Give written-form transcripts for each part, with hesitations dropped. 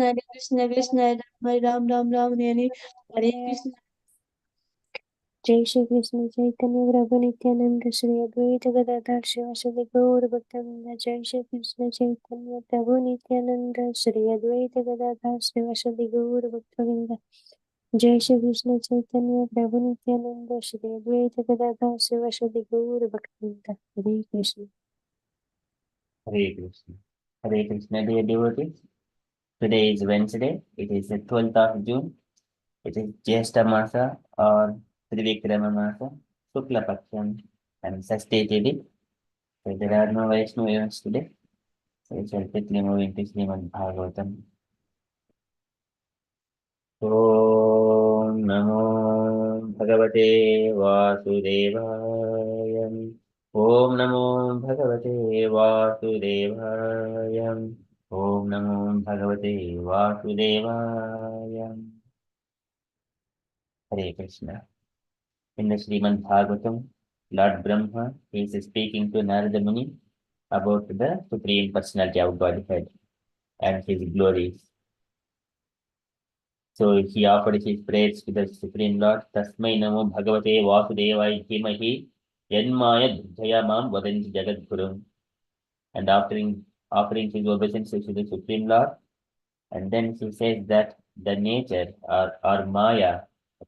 Hare Krishna Krishna Hare Ram Ram Ram Hare Hare Krishna. जय श्री कृष्ण चैतन्य प्रभु नित्यानंद श्री अद्वैत गदाधर शिवासादि गौर भक्तवृंद। जय श्री कृष्ण चैतन्य प्रभु नित्यानंद श्री अद्वैत गदाधर शिवासादि गौर भक्तवृंद। जय श्री कृष्ण चैतन्य प्रभु नित्यानंद श्री अद्वैत गदाधर शिवासादि गौर भक्तवृंद। हरे Krishna. Hare Krishna. Hare Krishna, dear devotees. Today is Wednesday. It is the 12th of June. It is Jyeshta Masa or Trivikrama Masa, Shukla Paksham and Sasthi Tithi. So there are no Vaishnav events today. So we shall quickly move into Srimad Bhagavatam. Om Namo Bhagavate Vasudevaya. Om Namo Bhagavate Vasudevaya. Om Namo Bhagavate Vasudevaya. Hare Krishna. In the Srimad Bhagavatam, Lord Brahma is speaking to Narada Muni about the Supreme Personality of Godhead and his glories. So he offered his praise to the Supreme Lord. Tasmai Namo Bhagavate Vasudevaya Dhimahi Yanmaya Dhyaya Mam Vadanti Jagadgurum. And offering his obeisance to the Supreme Lord. And then he says that the nature or Maya,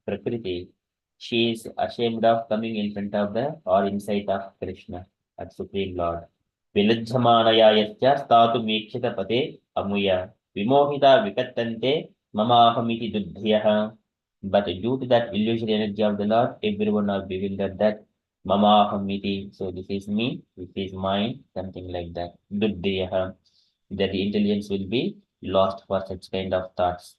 Prakriti, she is ashamed of coming in front of the or in sight of Krishna, at Supreme Lord. Vilajjamanaya yasya statu mekshita pate amuya vimohita vikattante mamahamiti duddhyaha. But due to that illusory energy of the Lord, everyone are bewildered that mamahamiti. So this is me, this is mine, something like that. Duddhyaha. That the intelligence will be lost for such kind of thoughts.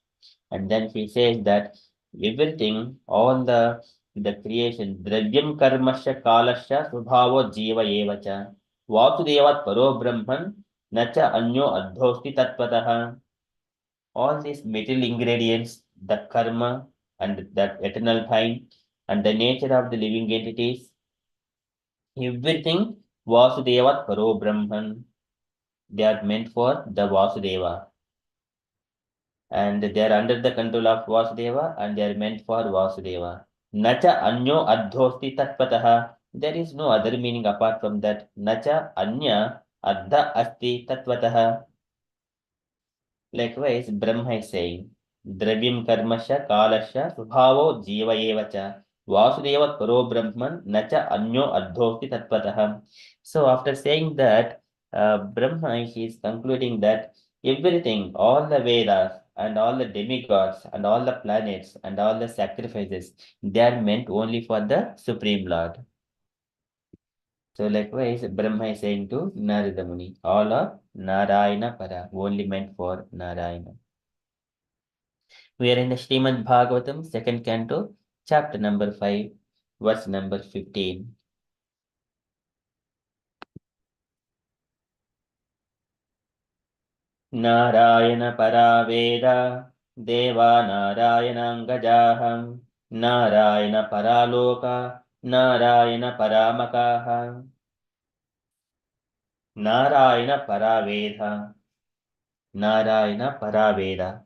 And then he says that everything, all the creation, dravyam karmasya kalasya subhavo jiva evacha vasudevat paro brahman nacha anyo adhosti tatpataha. All these material ingredients, the karma and that eternal time and the nature of the living entities, everything Vasudevat paro brahman, they are meant for the Vasudeva. And they are under the control of Vasudeva and they are meant for Vasudeva. Nacha anyo adhosti tatpataha. There is no other meaning apart from that. Nacha anya adha asti tatvataha. Likewise, Brahma is saying, Dravyam karmasya kalasya subhavo jiva evacha. Vasudevat paro brahman nacha anyo adhosti tatpataha. So after saying that, Brahma is concluding that everything, all the Vedas and all the demigods and all the planets and all the sacrifices, they are meant only for the Supreme Lord. So likewise, Brahma is saying to Narada Muni, all are Narayana Para, only meant for Narayana. We are in the Srimad Bhagavatam, second canto, chapter number 5, verse number 15. Narayana Paraveda Deva Narayanangajaham Narayana Paraloka Narayana Paramakaha Narayana Paraveda Narayana Paraveda.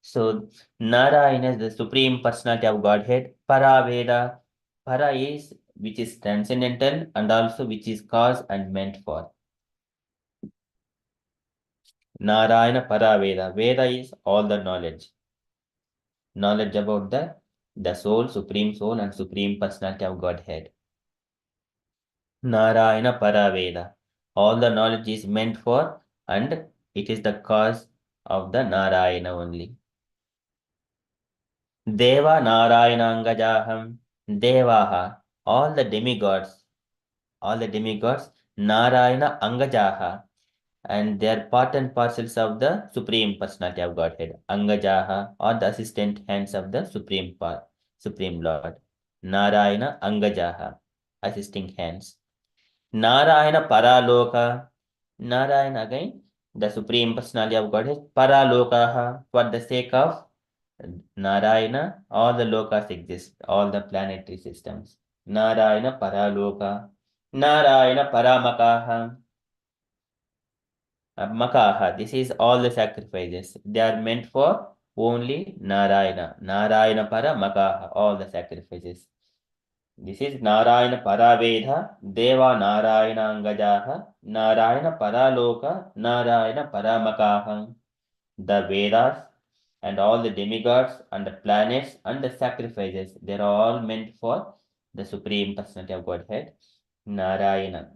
So Narayana is the Supreme Personality of Godhead. Paraveda. Para is which is transcendental and also which is cause and meant for. Narayana Paraveda. Veda is all the knowledge. Knowledge about the soul, supreme soul, and supreme personality of Godhead. Narayana Paraveda. All the knowledge is meant for and it is the cause of the Narayana only. Deva Narayanangajaham. Devaha. All the demigods, Narayana Angajaha, and they are part and parcels of the Supreme Personality of Godhead. Angajaha or the assistant hands of the Supreme Lord. Narayana Angajaha, assisting hands. Narayana Paraloka. Narayana again, the Supreme Personality of Godhead. Paralokaha, for the sake of Narayana, all the lokas exist, all the planetary systems. Narayana Paraloka. Narayana Paramakaha. Makaha, this is all the sacrifices. They are meant for only Narayana. Narayana para Makaha, all the sacrifices. This is Narayana Paraveda, Deva Narayana Angajaha, Narayana Paraloka, Narayana Paramakaha. The Vedas and all the demigods and the planets and the sacrifices, they are all meant for the Supreme Personality of Godhead, Narayana.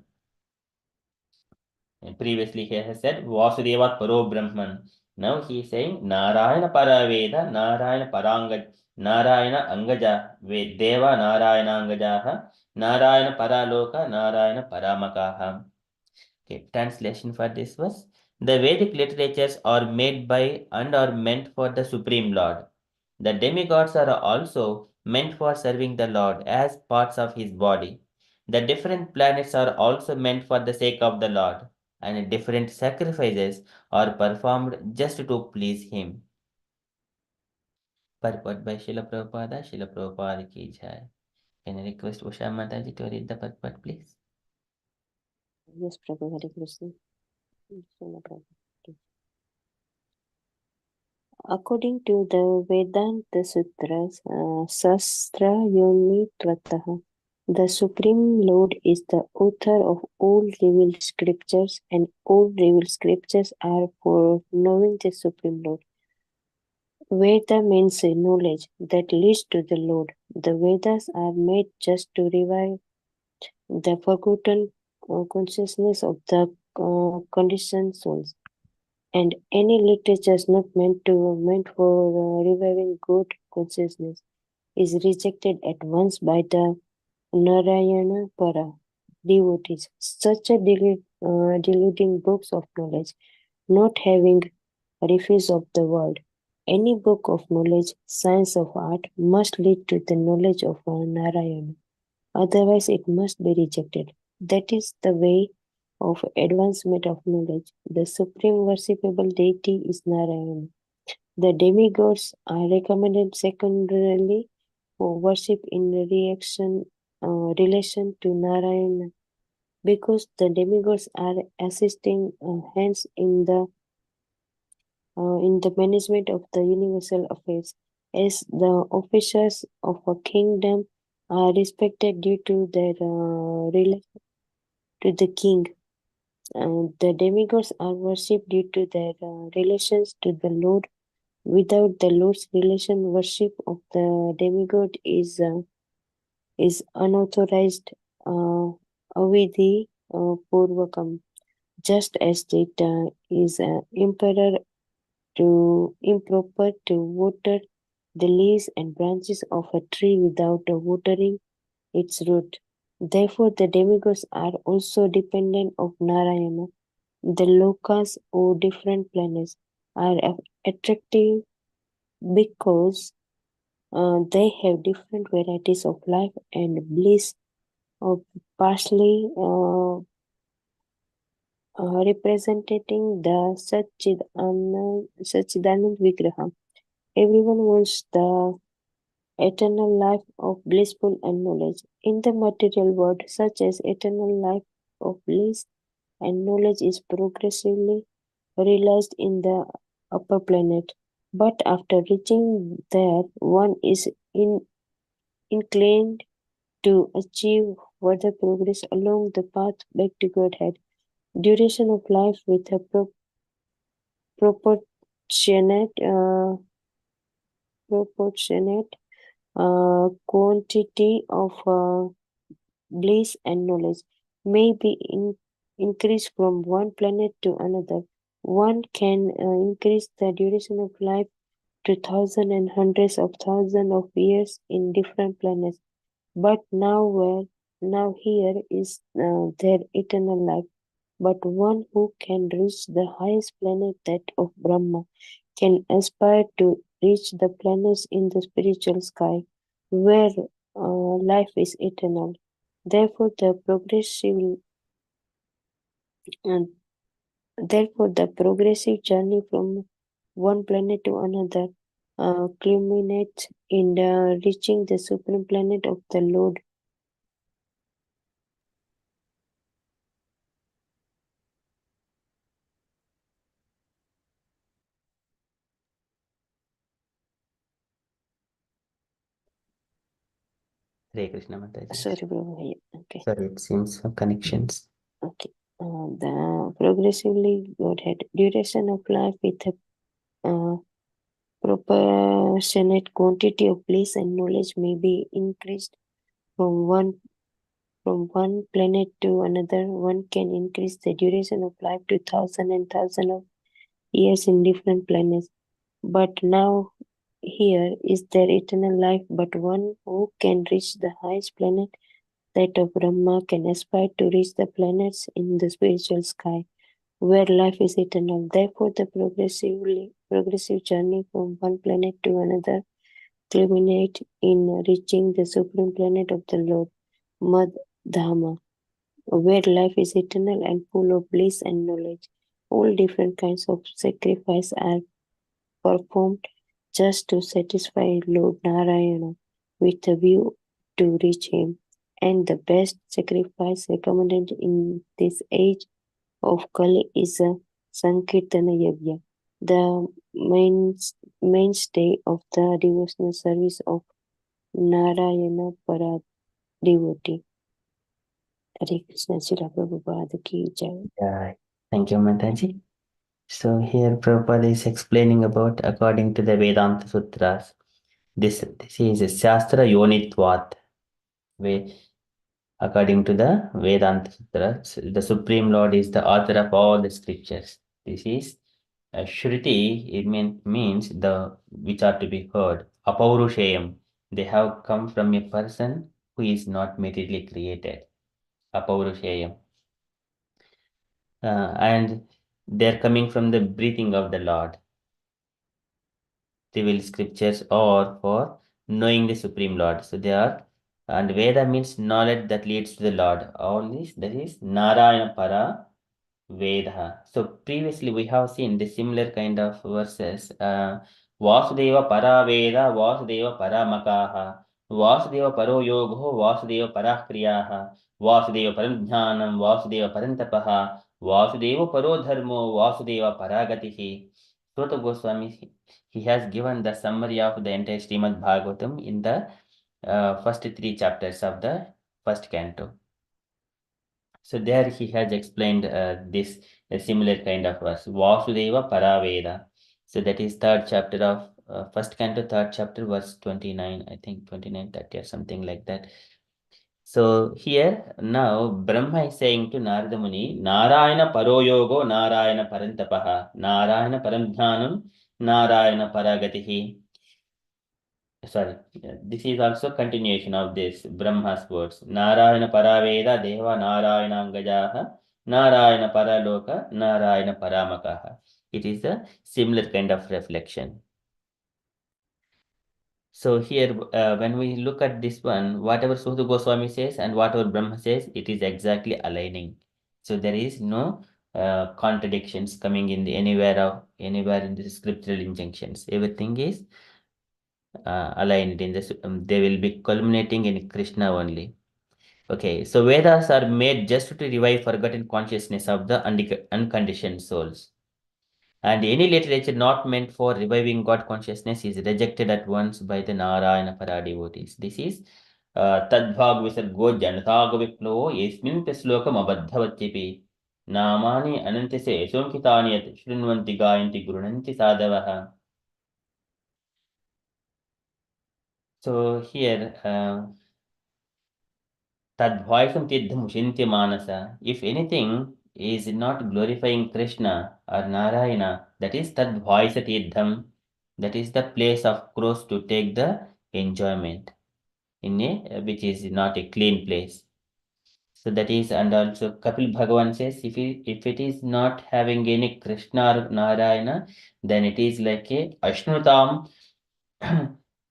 And previously he has said Vasudeva Paro Brahman. Now he is saying Narayana Paraveda, Narayana Paranga, Narayana Angaja, Deva Narayana Angajaha, Narayana Paraloka, Narayana Paramakaha. Okay, translation for this was the Vedic literatures are made by and are meant for the Supreme Lord. The demigods are also meant for serving the Lord as parts of his body. The different planets are also meant for the sake of the Lord, and different sacrifices are performed just to please him. Purport by Srila Prabhupada, Srila Prabhupada ki jai. Can I request Usha Mataji to read the purport, please? Yes, Prabhu, Hare Krishna. Krishna Prabhu. According to the Vedanta Sutras, Sastra Yonitvataha, the Supreme Lord is the author of all revealed scriptures, and all revealed scriptures are for knowing the Supreme Lord. Veda means knowledge that leads to the Lord. The Vedas are made just to revive the forgotten consciousness of the conditioned souls. And any literature is not meant for reviving good consciousness is rejected at once by the Narayana Para devotees. Such a deluding books of knowledge, not having refuge of the world. Any book of knowledge, science of art, must lead to the knowledge of Narayana. Otherwise, it must be rejected. That is the way of advancement of knowledge. The supreme worshipable deity is Narayana. The demigods are recommended secondarily for worship in relation to Narayana, because the demigods are assisting hands in the management of the universal affairs, as the officers of a kingdom are respected due to their relation to the king. The demigods are worshipped due to their relations to the Lord. Without the Lord's relation, worship of the demigod is unauthorized, avidhi purvakam, just as it is improper to water the leaves and branches of a tree without watering its root. Therefore, the demigods are also dependent of Narayana. The lokas or different planets are attractive because they have different varieties of life and bliss, partially representing the Satchidanand Vigraha. Everyone wants the eternal life of blissful and knowledge. In the material world, such as eternal life of bliss and knowledge is progressively realized in the upper planet. But after reaching there, one is inclined to achieve further progress along the path back to Godhead. Duration of life with a proportionate proportionate quantity of bliss and knowledge may be increased from one planet to another. One can increase the duration of life to thousands and hundreds of thousands of years in different planets. But now here is their eternal life. But one who can reach the highest planet, that of Brahma, can aspire to reach the planets in the spiritual sky, where life is eternal. Therefore, uh, the progressive journey from one planet to another culminates in reaching the supreme planet of the Lord. Hare Krishna Mataji. Sorry, Prabhu. Yeah, okay. Sorry, it seems some connections. Okay. The progressively Godhead duration of life with a proportionate quantity of bliss and knowledge may be increased from one planet to another. One can increase the duration of life to thousands and thousands of years in different planets. But now here is there eternal life, but one who can reach the highest planet, that of Brahma, can aspire to reach the planets in the spiritual sky, where life is eternal. Therefore, the progressive journey from one planet to another culminate in reaching the supreme planet of the Lord, Madhama, where life is eternal and full of bliss and knowledge. All different kinds of sacrifice are performed just to satisfy Lord Narayana with a view to reach him. And the best sacrifice recommended in this age of Kali is a Sankirtana Yajna, the mainstay of the devotional service of Narayana Para devotee. Hare Krishna, Srila Prabhupada ki jai. Yeah, thank you, Mataji. So here Prabhupada is explaining about according to the Vedanta Sutras. This is a Shastra Yonitvat. According to the Vedanta Sutras, the Supreme Lord is the author of all the scriptures. This is Shruti, it means the which are to be heard. Apaurushayam, they have come from a person who is not materially created. Apaurushayam. And they're coming from the breathing of the Lord. Civil scriptures or for knowing the Supreme Lord. So they are, and Veda means knowledge that leads to the Lord. All this, that is Narayana Para Veda. So previously we have seen the similar kind of verses. Vasudeva Para Veda, Vasudeva Para Makaha, Vasudeva Paro Yogo, Vasudeva Para Kriyaha, Vasudeva Param Jnanam, Vasudeva Parantapaha, Vasudeva Paro Dharmo, Vasudeva Paragatihi. Sota Goswami, he has given the summary of the entire Srimad Bhagavatam in the first three chapters of the first canto. So there he has explained this a similar kind of verse, Vasudeva Paraveda. So that is third chapter of first canto, third chapter, verse 29, I think 29, 30 or something like that. So here now Brahma is saying to Narada Muni, Narayana Paroyogo, Narayana Parantapaha, Narayana Paramdhanam, Narayana Paragatihi. Sorry, this is also continuation of this Brahma's words. Narayana Paraveda Deva Narayana Angajaha, Narayana Paraloka, Narayana Paramakaha. It is a similar kind of reflection. So here, when we look at this one, whatever Sudha Goswami says and whatever Brahma says, it is exactly aligning. So there is no contradictions coming in the anywhere in the scriptural injunctions. Everything is aligned in this. They will be culminating in Krishna only. Okay, so Vedas are made just to revive forgotten consciousness of the unconditioned souls. And any literature not meant for reviving God consciousness is rejected at once by the Narayana Para devotees. This is Tadbhag Visargo Janatag Viplo Yesmin Peslokam Abadhavatipi Namani Anantise Sonkitani Shrinvanti Gayanti Gurunanti Sadavaha. So here, Tadvaisam Tiddham Shintya Manasa. If anything is not glorifying Krishna or Narayana, that is Tadvaisa Tiddham. That is the place of cross to take the enjoyment in a which is not a clean place. So that is, and also Kapil Bhagavan says, if it is not having any Krishna or Narayana, then it is like a Ashnutam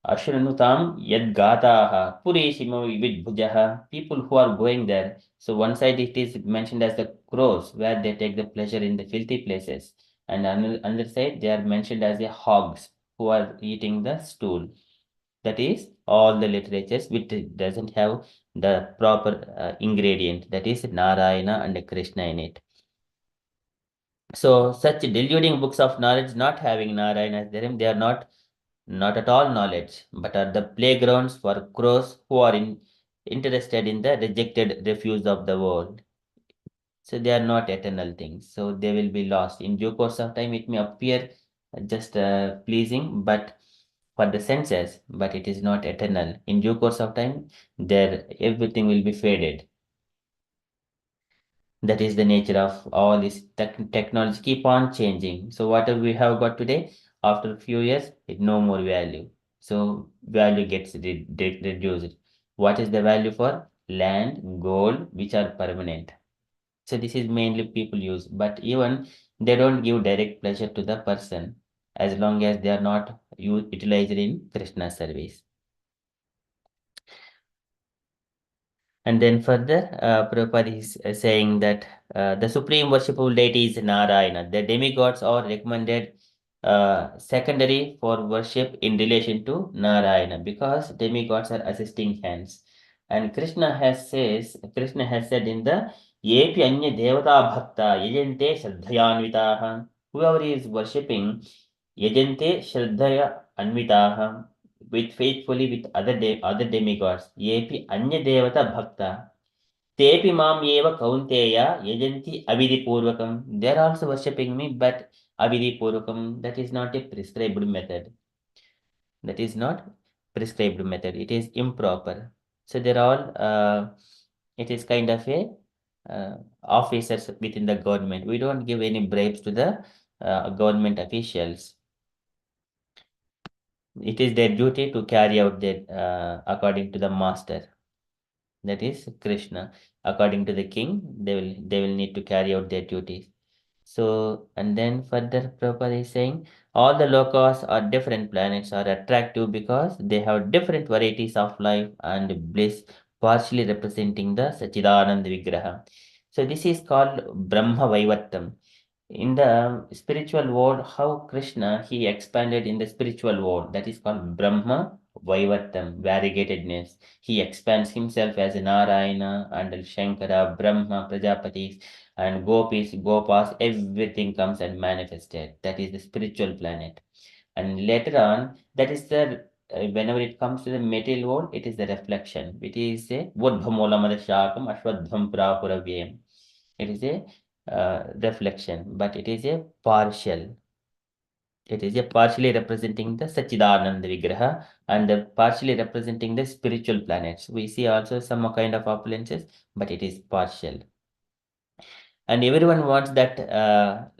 Ashranutam Yad Gataha Purishimo Vidbhujaha. People who are going there. So one side it is mentioned as the crows, where they take the pleasure in the filthy places. And on the other side, they are mentioned as the hogs who are eating the stool. That is all the literatures which doesn't have the proper ingredient, that is Narayana and Krishna in it. So such deluding books of knowledge not having Narayana as therein, they are not at all knowledge, but are the playgrounds for crows who are in interested in the rejected refuse of the world. So they are not eternal things. So they will be lost. In due course of time, it may appear just pleasing, but for the senses, but it is not eternal. In due course of time, there everything will be faded. That is the nature of all this technology keep on changing. So whatever we have got today, after a few years, it no more value. So value gets reduced. What is the value for land, gold, which are permanent? So this is mainly people use, but even they don't give direct pleasure to the person as long as they are not utilized in Krishna service. And then further, Prabhupada is saying that the supreme worshipable deity is Narayana. The demigods are recommended secondary for worship in relation to Narayana because demigods are assisting hands. And Krishna has said in the Yepi Anya Devata Bhakta Yajante Shraddhayanvitaha. Whoever is worshipping Yajante Shraddhaya Anvitaha with faithfully with other demigods. Yepi Anya Devata Bhakta. Tepi Mam Eva Kaunteya Yajanti Avidhi Purvakam. They are also worshipping me, but Avidhi Purvakam, that is not a prescribed method. That is not prescribed method. It is improper. So they're all it is kind of a officers within the government. We don't give any bribes to the government officials. It is their duty to carry out their according to the master, that is Krishna. According to the king, they will need to carry out their duties. So and then further Prabhupada is saying all the lokas or different planets are attractive because they have different varieties of life and bliss, partially representing the Sachidananda Vigraha. So this is called Brahma Vaivartam. In the spiritual world, how Krishna he expanded in the spiritual world, that is called Brahma Vaivartam, variegatedness. He expands himself as Narayana and Shankara, Brahma, Prajapatis, and Gopis, Gopas, everything comes and manifested. That is the spiritual planet. And later on, that is the whenever it comes to the material world, it is the reflection. It is a Vodbhamolamada Ashwadham Prapuravyam. It is a reflection, but it is a partial. It is a partially representing the Sachidananda Vigraha and partially representing the spiritual planets. We see also some kind of opulences, but it is partial. And everyone wants that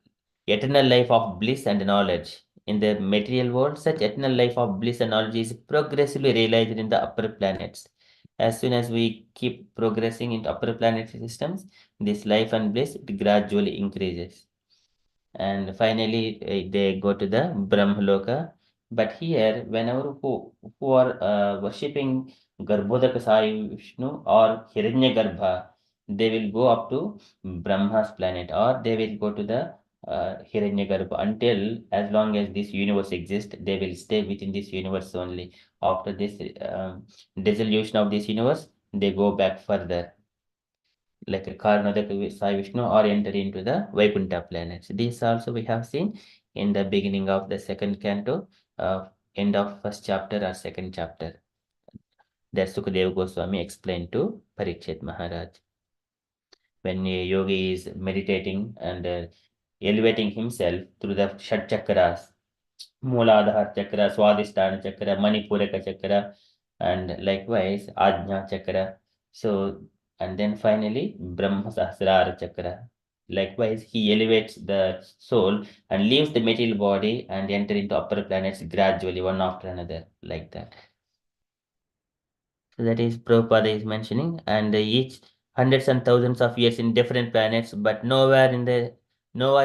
eternal life of bliss and knowledge. In the material world, such eternal life of bliss and knowledge is progressively realized in the upper planets. As soon as we keep progressing into upper planetary systems, this life and bliss it gradually increases. And finally, they go to the Brahmaloka. But here, whenever who are worshipping Garbhodaka Sai Vishnu or Hiranyagarbha, they will go up to Brahma's planet or they will go to the Hiranyagarbha until as long as this universe exists, they will stay within this universe only. After this dissolution of this universe, they go back further like a Karnataka Sai Vishnu or enter into the Vaikuntha planets. These also we have seen in the beginning of the second canto, end of first chapter or second chapter. That Sukadeva Goswami explained to Parikshit Maharaj. When a yogi is meditating and elevating himself through the Shat Chakras, Mooladhara Chakra, Swadhisthana Chakra, Manipuraka Chakra, and likewise Ajna Chakra. So, and then finally Brahma Sahasrara Chakra. Likewise, he elevates the soul and leaves the material body and enter into upper planets gradually, one after another, like that. So that is Prabhupada is mentioning, and each hundreds and thousands of years in different planets, but nowhere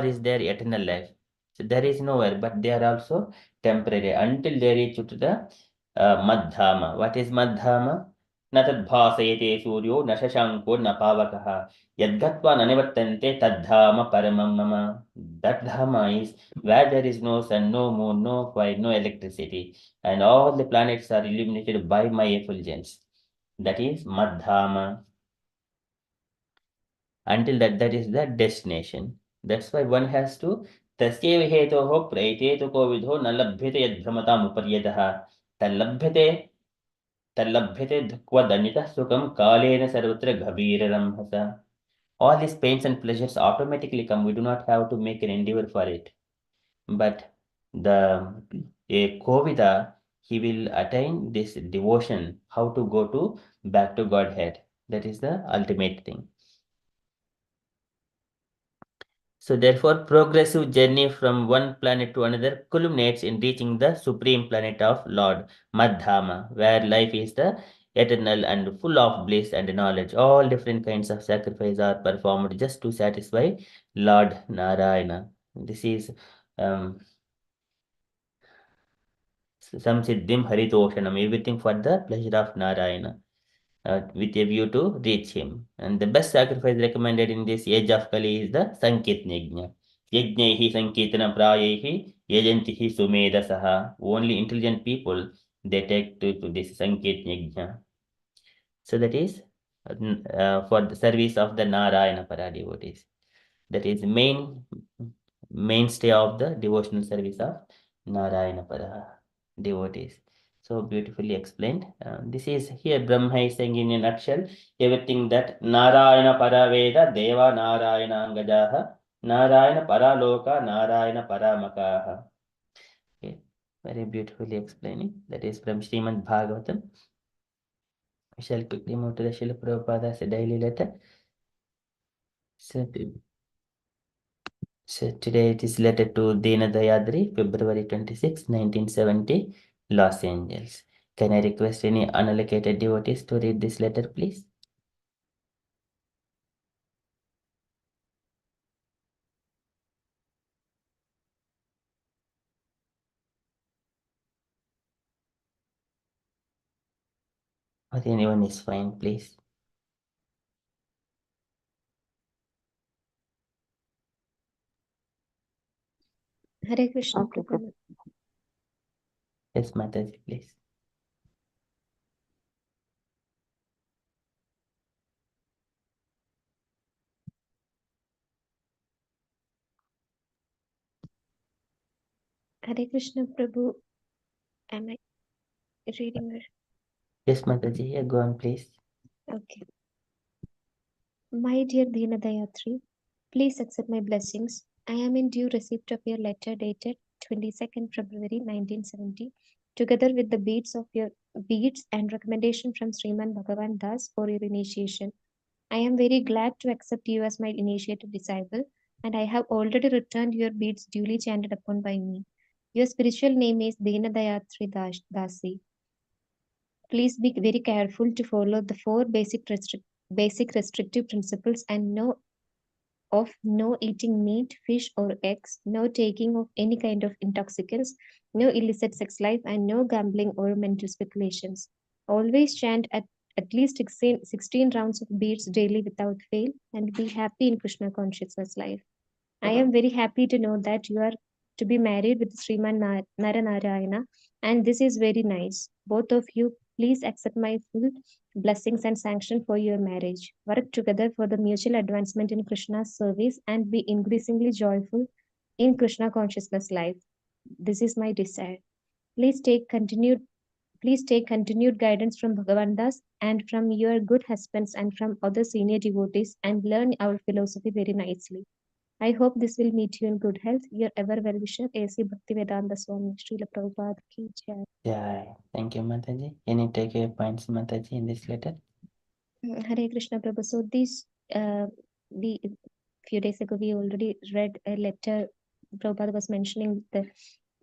is there eternal life. So there is nowhere, but they are also temporary until they reach to the Madhama. What is Madhama? न तद्भासयते सूर्यो न शशाङ्को न पावकः यद्गत्वा न निवर्तन्ते तद्धाम परमं मम. That Dhamma is where there is no sun, no moon, no fire, no electricity, and all the planets are illuminated by my effulgence. That is Madhama. Until that is the destination. That's why one has to तस्यैव हेतोः प्रैतेतुको विधो न लभ्यते यद्भ्रमताम् उपर्यतः तल्लभ्यते Tallabhyate dhukvadanita sukam kalena sarvatra ghabiraramhasa. All these pains and pleasures automatically come. We do not have to make an endeavor for it. But the a Kovida, he will attain this devotion, how to go to back to Godhead. That is the ultimate thing. So therefore, progressive journey from one planet to another culminates in reaching the supreme planet of Lord Madhama, where life is the eternal and full of bliss and knowledge. All different kinds of sacrifice are performed just to satisfy Lord Narayana. This is um, some siddhim haritoshanam, everything for the pleasure of Narayana, with a view to reach him. And the best sacrifice recommended in this age of Kali is the Sankirtana Yajna. Yajnaihi Sankirtana Prayehi Yajantihi Sumedasaha. Only intelligent people they take to this Sankirtana Yajna. So that is for the service of the Narayana para devotees. That is mainstay of the devotional service of Narayana para devotees. So beautifully explained. This is here Brahma is saying in a nutshell everything that Narayana Paraveda Deva Narayana Angajaha Narayana Paraloka Narayana Paramakaha. Okay. Very beautifully explaining. That is from Srimad Bhagavatam. We shall quickly move to the Srila Prabhupada's daily letter. So today it is letter to Dina Dayadri, February 26, 1970, Los Angeles. Can I request any unallocated devotees to read this letter, please? Or anyone is fine, please. Hare Krishna, Prabhu. Yes, Mataji, please. Hare Krishna, Prabhu. Am I reading it? Yes, Mataji, yeah, go on, please. Okay. My dear Deenadayatri, please accept my blessings. I am in due receipt of your letter dated 22nd February 1970, together with the beads and recommendation from Srimad Bhagavan Das for your initiation. I am very glad to accept you as my initiated disciple, and I have already returned your beads duly chanted upon by me. Your spiritual name is Deenadayatri Dasi. Please be very careful to follow the four basic restrictive principles and no eating meat, fish, or eggs, no taking of any kind of intoxicants, no illicit sex life, and no gambling or mental speculations. Always chant at least 16 rounds of beads daily without fail, and be happy in Krishna consciousness life. I am very happy to know that you are to be married with Sriman Naranarayana, and this is very nice. Both of you, please accept my full blessings and sanction for your marriage. Work together for the mutual advancement in Krishna's service and be increasingly joyful in Krishna consciousness life. This is my desire. Please take continued guidance from Bhagavan Das and from your good husbands and from other senior devotees and learn our philosophy very nicely. I hope this will meet you in good health. Your ever well wisher, A.C. Bhaktivedanta Swami, Srila Prabhupada ki jai. Yeah, thank you, Mataji. Any takeaway points, Mataji, in this letter? Hare Krishna Prabhu. So this, we few days ago we already read a letter. Prabhupada was mentioning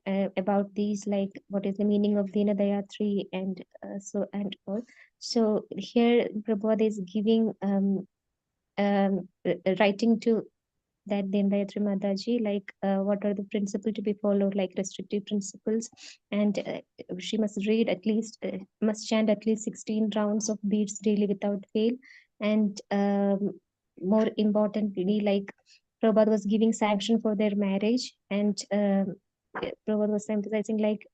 about these, like what is the meaning of Dina Dayatri and so and all. So here Prabhupada is giving writing to that Dindayatri Mataji, like what are the principles to be followed, like restrictive principles, and she must read at least, must chant at least 16 rounds of beads daily without fail, and more importantly, like Prabhupada was giving sanction for their marriage, and Prabhupada was emphasizing like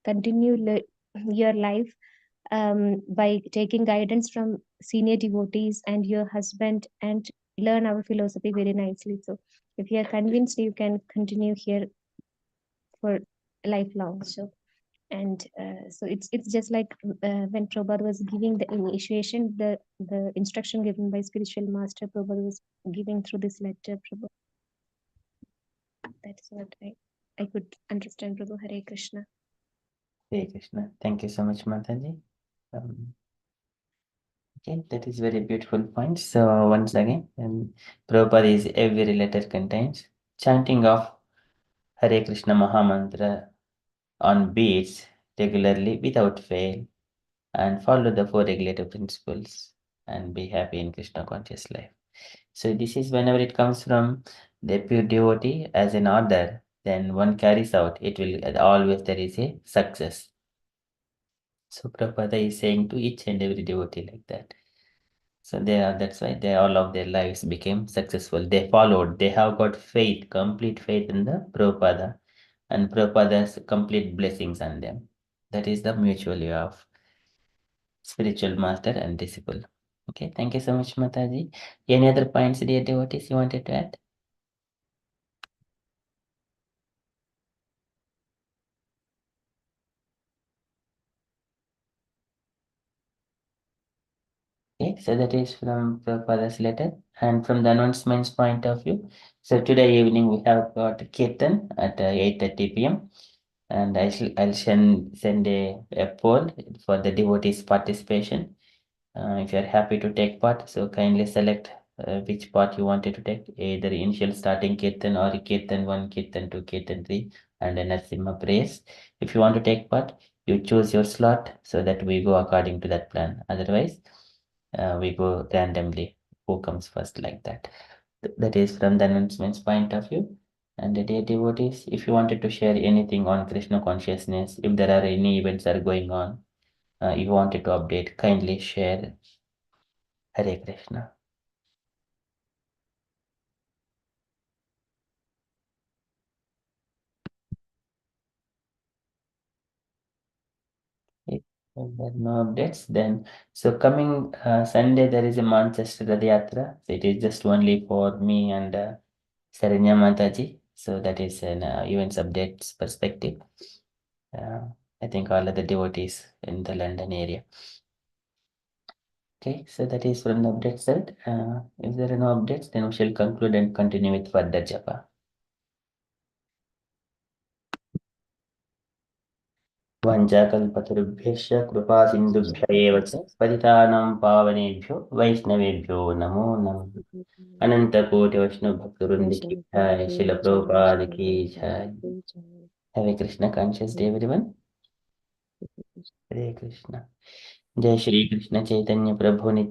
continue your life by taking guidance from senior devotees and your husband and learn our philosophy very nicely. So if you are convinced, you can continue here for lifelong. So And so it's just like when Prabhupada was giving the initiation, the instruction given by spiritual master, Prabhupada was giving through this letter. Prabhupada. That's what I could understand. Prabhu, Hare Krishna. Hare Krishna. Thank you so much, Mataji. Okay, that is very beautiful point. So once again, Prabhupada is every letter contains chanting of Hare Krishna Mahamantra on beats regularly without fail, and follow the four regulative principles and be happy in Krishna conscious life. So this is whenever it comes from the pure devotee as an order, then one carries out, it will always there is a success. So Prabhupada is saying to each and every devotee like that. So that's why they all of their lives became successful. They followed, they have got faith, complete faith in the Prabhupada, and Prabhupada's complete blessings on them. That is the mutuality of spiritual master and disciple. Okay, thank you so much, Mataji. Any other points, dear devotees, you wanted to add? Okay, so that is from Prabhupada's letter. And from the announcements point of view, so today evening we have got Kirtan at 8:30 p.m. And I'll send a poll for the devotees' participation. If you are happy to take part, so kindly select which part you wanted to take, either initial starting Kirtan or Kirtan 1, Kirtan 2, Kirtan 3, and then Narasimha prayers. If you want to take part, you choose your slot so that we go according to that plan. Otherwise, we go randomly who comes first like that. That is from the announcements point of view. And the dear devotees, if you wanted to share anything on Krishna consciousness, if there are any events are going on, you wanted to update, kindly share. Hare Krishna. If there are no updates, then so coming Sunday there is a Manchester Rath Yatra. So it is just only for me and Saranya Mataji. So that is an events updates perspective. I think all of the devotees in the London area. Okay, so that is from the update side. If there are no updates, then we shall conclude and continue with further japa. वञ्चाकल्पतरुभ्यश्च कृपासिन्धुभ्य एव च पतितानां पावनेभ्यो वैष्णवेभ्यो नमो नमः। अनन्तकोटिवैष्णवभक्तवृन्द की जय, शिल प्रभुपाद की जय। Have a Krishna conscious day, everyone. Hare Krishna. जय श्री कृष्ण चैतन्य प्रभु नित्यानंद